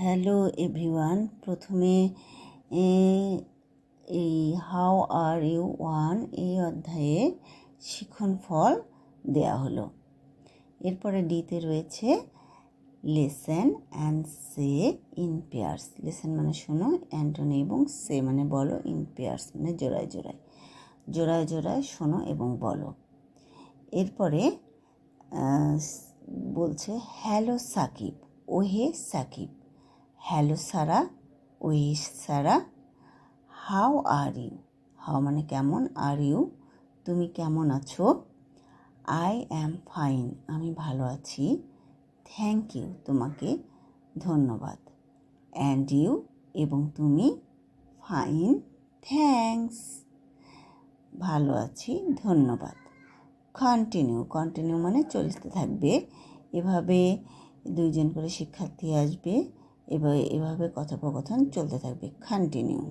Hello everyone. প্রথমে এই how are you one এই অধ্যায়ে শিখন ফল দেয়া হলো। এরপরে ডিতে রয়েছে listen and say in pairs. Listen মানে শোনো, অ্যান্টনি এবং সে মানে বলো, ইন পেয়ার্স মানে জোড়ায় জোড়ায়, জোড়ায় জোড়ায় শোনো এবং বলো। এরপরে বলছে হ্যালো সাকিব, ওহে সাকিব। হ্যালো সারা, ওহে সারা। হাউ আর ইউ, হাউ মানে কেমন, আর ইউ তুমি কেমন আছো। আই অ্যাম ফাইন, আমি ভালো আছি। থ্যাংক ইউ, তোমাকে ধন্যবাদ। অ্যান্ড ইউ, এবং তুমি। ফাইন, থ্যাঙ্কস, ভালো আছি, ধন্যবাদ। কন্টিনিউ, কন্টিনিউ মানে চলতে থাকবে। এভাবে দুইজন করে শিক্ষার্থী আসবে, এভাবে কথোপকথন চলতে থাকবে। কন্টিনিউ।